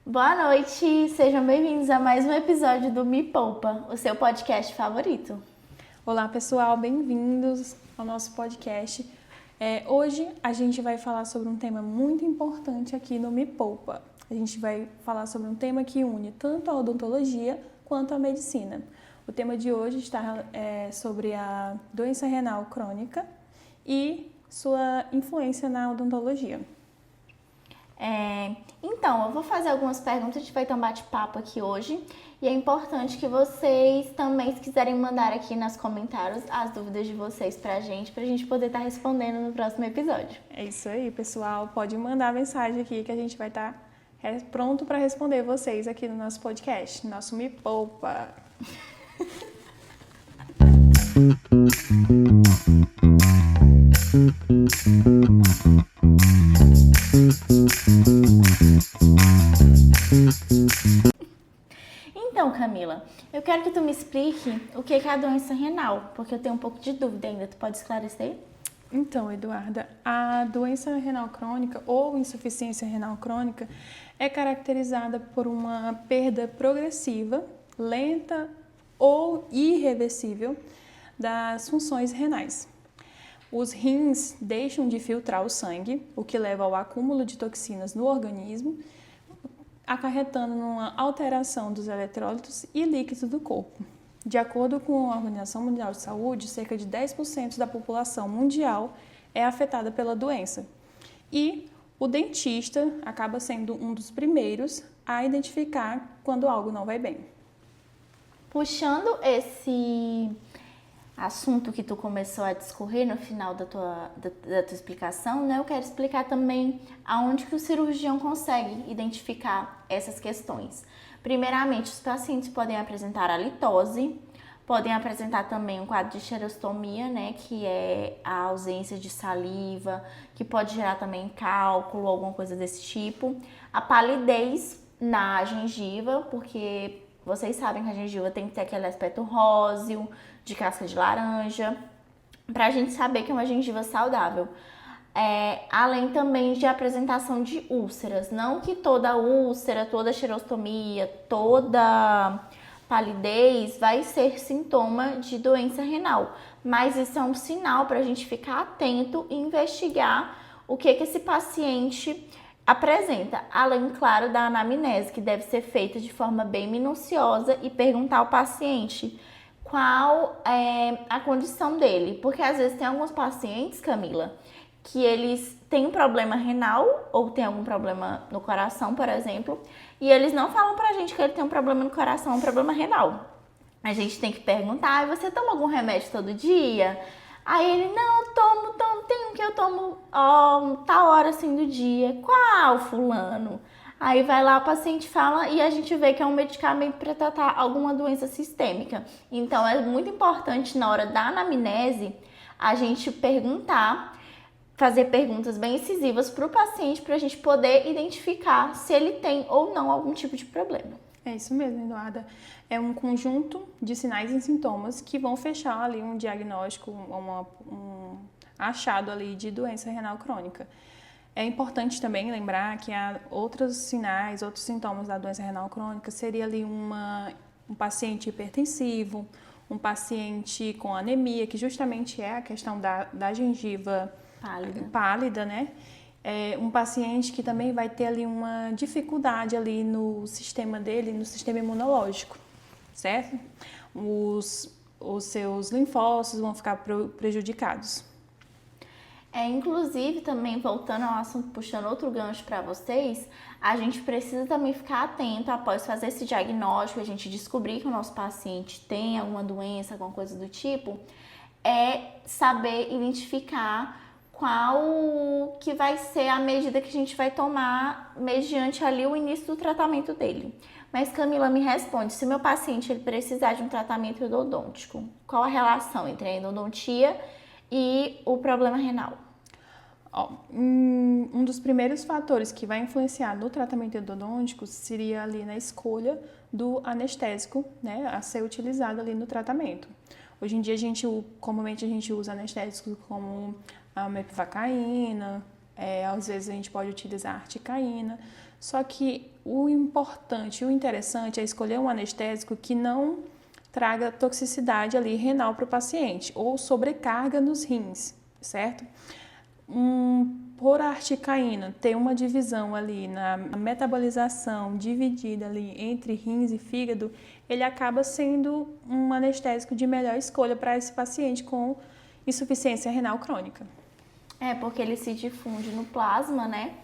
Boa noite, sejam bem-vindos a mais um episódio do Me Poupa, o seu podcast favorito. Olá pessoal, bem-vindos ao nosso podcast. Hoje a gente vai falar sobre um tema muito importante aqui no Me Poupa. A gente vai falar sobre um tema que une tanto a odontologia quanto a medicina. O tema de hoje está sobre a doença renal crônica e sua influência na odontologia. Então, eu vou fazer algumas perguntas, a gente vai ter um bate-papo aqui hoje e é importante que vocês também, se quiserem mandar aqui nos comentários as dúvidas de vocês pra gente poder estar respondendo no próximo episódio. É isso aí, pessoal. Pode mandar mensagem aqui que a gente vai estar pronto para responder vocês aqui no nosso podcast, nosso Me Poupa. Então, Camila, eu quero que tu me explique o que é a doença renal, porque eu tenho um pouco de dúvida ainda. Tu pode esclarecer? Então, Eduarda, a doença renal crônica ou insuficiência renal crônica é caracterizada por uma perda progressiva, lenta ou irreversível das funções renais. Os rins deixam de filtrar o sangue, o que leva ao acúmulo de toxinas no organismo, acarretando numa alteração dos eletrólitos e líquidos do corpo. De acordo com a Organização Mundial de Saúde, cerca de 10% da população mundial é afetada pela doença. E o dentista acaba sendo um dos primeiros a identificar quando algo não vai bem. Puxando esse assunto que tu começou a discorrer no final da tua explicação, né? Eu quero explicar também aonde que o cirurgião consegue identificar essas questões. Primeiramente, os pacientes podem apresentar halitose, podem apresentar também um quadro de xerostomia, né? Que é a ausência de saliva, que pode gerar também cálculo, alguma coisa desse tipo. A palidez na gengiva, porque vocês sabem que a gengiva tem que ter aquele aspecto róseo, de casca de laranja, pra gente saber que é uma gengiva saudável. Além também de apresentação de úlceras. Não que toda úlcera, toda xerostomia, toda palidez vai ser sintoma de doença renal. Mas isso é um sinal pra gente ficar atento e investigar o que esse paciente apresenta, além, claro, da anamnese, que deve ser feita de forma bem minuciosa e perguntar ao paciente qual é a condição dele. Porque às vezes tem alguns pacientes, Camila, que eles têm um problema renal ou tem algum problema no coração, por exemplo, e eles não falam pra gente que ele tem um problema no coração, um problema renal. A gente tem que perguntar, você toma algum remédio todo dia? Aí ele, não, tomo, tem um que eu tomo tal hora assim do dia. Qual, fulano? Aí vai lá, o paciente fala e a gente vê que é um medicamento para tratar alguma doença sistêmica. Então é muito importante na hora da anamnese a gente perguntar, fazer perguntas bem incisivas para o paciente para a gente poder identificar se ele tem ou não algum tipo de problema. É isso mesmo, Eduarda. É um conjunto de sinais e sintomas que vão fechar ali um diagnóstico, um achado ali de doença renal crônica. É importante também lembrar que há outros sinais, outros sintomas da doença renal crônica, seria ali um paciente hipertensivo, um paciente com anemia, que justamente é a questão da gengiva pálida, né? Um paciente que também vai ter ali uma dificuldade ali no sistema dele, no sistema imunológico, certo? Os seus linfócitos vão ficar prejudicados. Inclusive, também voltando ao assunto, puxando outro gancho para vocês, a gente precisa também ficar atento após fazer esse diagnóstico, a gente descobrir que o nosso paciente tem alguma doença, alguma coisa do tipo, saber identificar qual que vai ser a medida que a gente vai tomar mediante ali o início do tratamento dele. Mas Camila, me responde, se meu paciente ele precisar de um tratamento endodôntico, qual a relação entre a endodontia e o problema renal? Um dos primeiros fatores que vai influenciar no tratamento endodôntico seria ali na escolha do anestésico, né, a ser utilizado ali no tratamento. Hoje em dia, comumente a gente usa anestésicos como a mepivacaína, às vezes a gente pode utilizar a articaína, Só que o importante, o interessante é escolher um anestésico que não traga toxicidade ali renal para o paciente ou sobrecarga nos rins, certo? Por articaína ter uma divisão ali na metabolização dividida ali entre rins e fígado, ele acaba sendo um anestésico de melhor escolha para esse paciente com insuficiência renal crônica. Porque ele se difunde no plasma, né?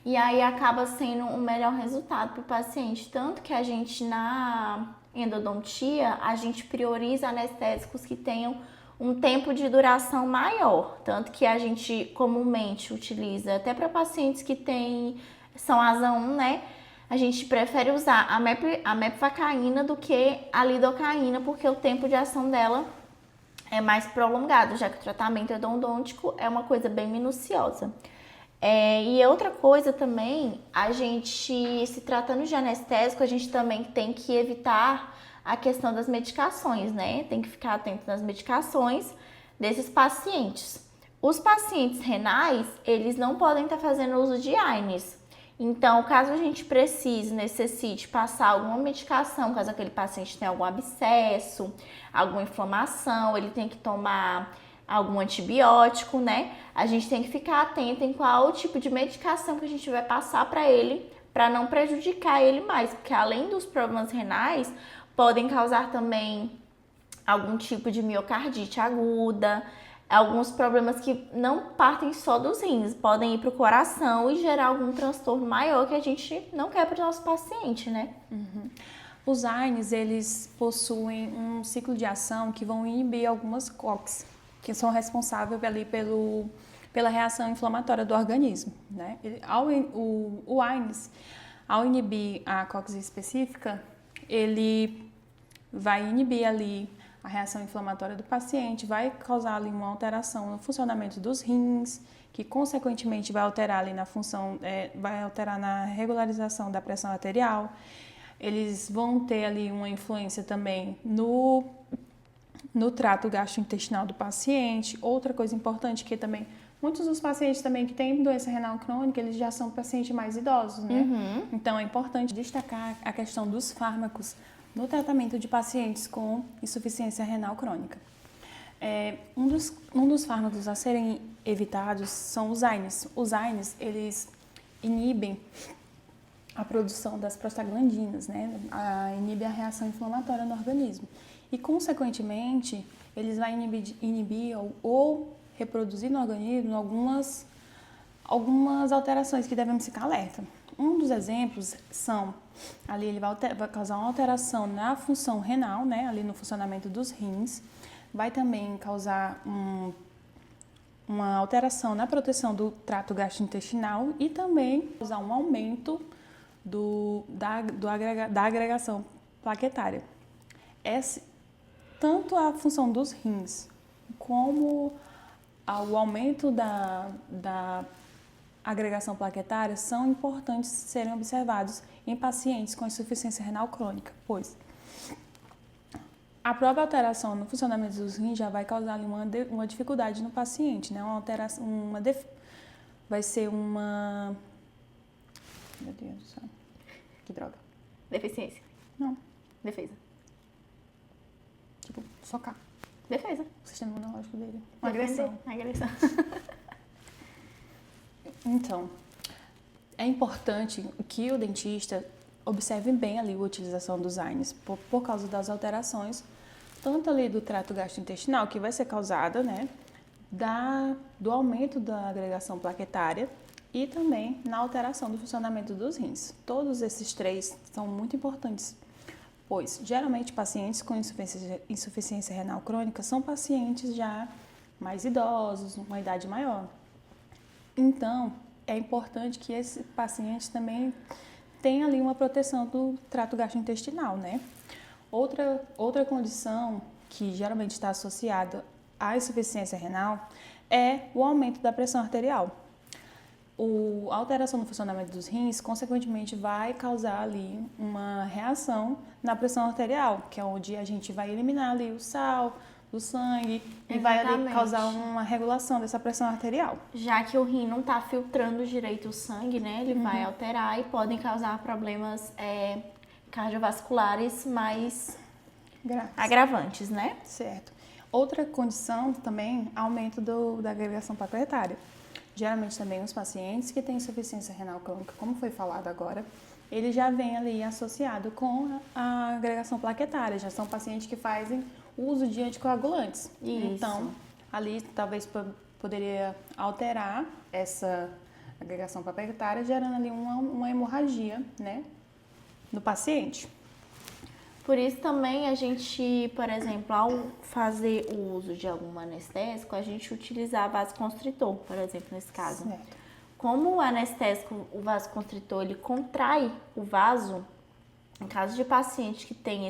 E aí acaba sendo um melhor resultado para o paciente. Tanto que a gente, na endodontia, a gente prioriza anestésicos que tenham um tempo de duração maior. Tanto que a gente comumente utiliza até para pacientes que são asa 1, né? A gente prefere usar a mepivacaína do que a lidocaína, porque o tempo de ação dela é mais prolongado, já que o tratamento endodôntico é uma coisa bem minuciosa. E outra coisa também, a gente, se tratando de anestésico, a gente também tem que evitar a questão das medicações, né? Tem que ficar atento nas medicações desses pacientes. Os pacientes renais, eles não podem estar fazendo uso de AINES. Então, caso a gente necessite passar alguma medicação, caso aquele paciente tenha algum abscesso, alguma inflamação, ele tem que tomar algum antibiótico, né? A gente tem que ficar atento em qual tipo de medicação que a gente vai passar para ele, para não prejudicar ele mais, porque além dos problemas renais, podem causar também algum tipo de miocardite aguda, alguns problemas que não partem só dos rins, podem ir para o coração e gerar algum transtorno maior que a gente não quer para o nosso paciente, né? Os AINES, eles possuem um ciclo de ação que vão inibir algumas COX, que são responsáveis ali pela reação inflamatória do organismo, né? O AINES, ao inibir a COX específica, ele vai inibir ali a reação inflamatória do paciente, vai causar ali uma alteração no funcionamento dos rins, que consequentemente vai alterar ali na função, vai alterar na regularização da pressão arterial. Eles vão ter ali uma influência também no trato gastrointestinal do paciente. Outra coisa importante que também, muitos dos pacientes também que têm doença renal crônica, eles já são pacientes mais idosos, né? Então é importante destacar a questão dos fármacos no tratamento de pacientes com insuficiência renal crônica. Um dos fármacos a serem evitados são os AINES. Os AINES, eles inibem a produção das prostaglandinas, né? Inibem a reação inflamatória no organismo. E, consequentemente, eles vão inibir ou reproduzir no organismo algumas alterações que devemos ficar alerta. Um dos exemplos são, ali ele vai causar uma alteração na função renal, né, ali no funcionamento dos rins, vai também causar uma alteração na proteção do trato gastrointestinal e também causar um aumento da agregação plaquetária. Tanto a função dos rins como o aumento da agregação plaquetária são importantes serem observados em pacientes com insuficiência renal crônica, pois a própria alteração no funcionamento dos rins já vai causar ali uma dificuldade no paciente, né? Vai ser uma... Meu Deus do céu. Que droga. Deficiência. Não. Defesa. Tipo, socar. Defesa. O sistema imunológico dele. Uma agressão. Agressão. Então, é importante que o dentista observe bem ali a utilização dos AINES por causa das alterações, tanto ali do trato gastrointestinal, que vai ser causada, né, do aumento da agregação plaquetária e também na alteração do funcionamento dos rins. Todos esses três são muito importantes, pois geralmente pacientes com insuficiência renal crônica são pacientes já mais idosos, uma idade maior. Então, é importante que esse paciente também tenha ali uma proteção do trato gastrointestinal, né? Outra condição que geralmente está associada à insuficiência renal é o aumento da pressão arterial. A alteração no funcionamento dos rins, consequentemente, vai causar ali uma reação na pressão arterial, que é onde a gente vai eliminar ali o sal, do sangue e vai ali Exatamente. causar uma regulação dessa pressão arterial. Já que o rim não está filtrando direito o sangue, né? Ele vai alterar e podem causar problemas cardiovasculares mais agravantes, né? Certo. Outra condição também, aumento da agregação plaquetária. Geralmente também os pacientes que têm insuficiência renal crônica, como foi falado agora, ele já vem ali associado com a agregação plaquetária. Já são pacientes que fazem uso de anticoagulantes. Isso. Então, ali talvez poderia alterar essa agregação plaquetária, gerando ali uma hemorragia, né, no paciente. Por isso também a gente, por exemplo, ao fazer o uso de algum anestésico, a gente utilizar vasoconstritor, por exemplo, nesse caso. Certo. Como o anestésico, o vasoconstritor, ele contrai o vaso, em caso de paciente que tem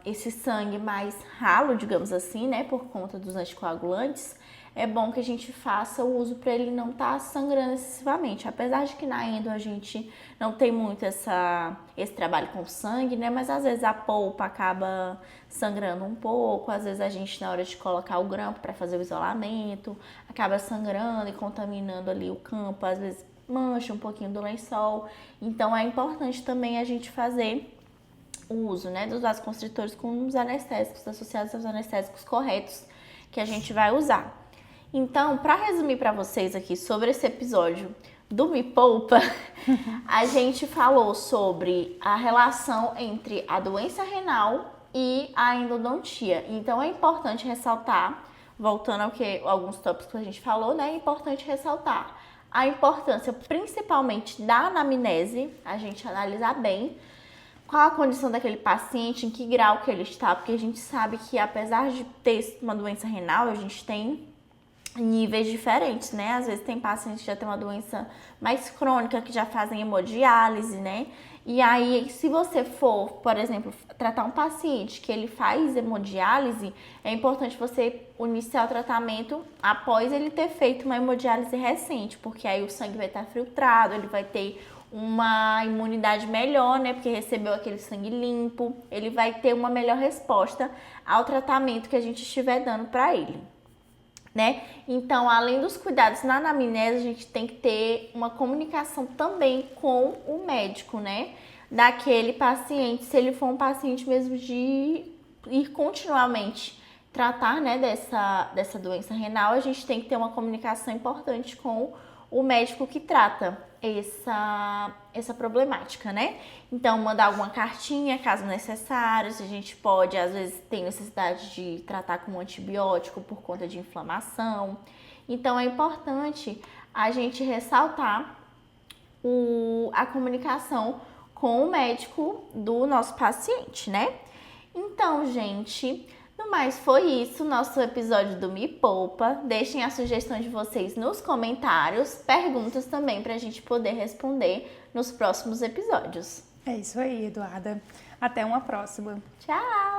esse sangue mais ralo, digamos assim, né, por conta dos anticoagulantes, é bom que a gente faça o uso para ele não estar sangrando excessivamente. Apesar de que na endo a gente não tem muito esse trabalho com sangue, né, mas às vezes a polpa acaba sangrando um pouco, às vezes a gente na hora de colocar o grampo para fazer o isolamento, acaba sangrando e contaminando ali o campo, às vezes mancha um pouquinho do lençol. Então é importante também a gente fazer o uso, né, dos vasoconstritores com os anestésicos, associados aos anestésicos corretos que a gente vai usar. Então, para resumir para vocês aqui sobre esse episódio do Me Poupa, a gente falou sobre a relação entre a doença renal e a endodontia. Então, é importante ressaltar, voltando ao que alguns tópicos que a gente falou, né, é importante ressaltar a importância principalmente da anamnese, a gente analisar bem qual a condição daquele paciente, em que grau que ele está, porque a gente sabe que apesar de ter uma doença renal, a gente tem níveis diferentes, né? Às vezes tem pacientes que já tem uma doença mais crônica, que já fazem hemodiálise, né? E aí, se você for, por exemplo, tratar um paciente que ele faz hemodiálise, é importante você iniciar o tratamento após ele ter feito uma hemodiálise recente, porque aí o sangue vai estar filtrado, ele vai ter uma imunidade melhor, né? Porque recebeu aquele sangue limpo, ele vai ter uma melhor resposta ao tratamento que a gente estiver dando para ele, né? Então, além dos cuidados na anamnese, a gente tem que ter uma comunicação também com o médico, né? Daquele paciente, se ele for um paciente mesmo de ir continuamente tratar, né, dessa doença renal, a gente tem que ter uma comunicação importante com o médico que trata essa problemática, né? Então, mandar alguma cartinha, caso necessário, se a gente pode, às vezes, tem necessidade de tratar com um antibiótico por conta de inflamação. Então, é importante a gente ressaltar a comunicação com o médico do nosso paciente, né? Então, gente, no mais foi isso, nosso episódio do Me Poupa. Deixem a sugestão de vocês nos comentários, perguntas também pra gente poder responder nos próximos episódios. É isso aí, Eduarda. Até uma próxima. Tchau!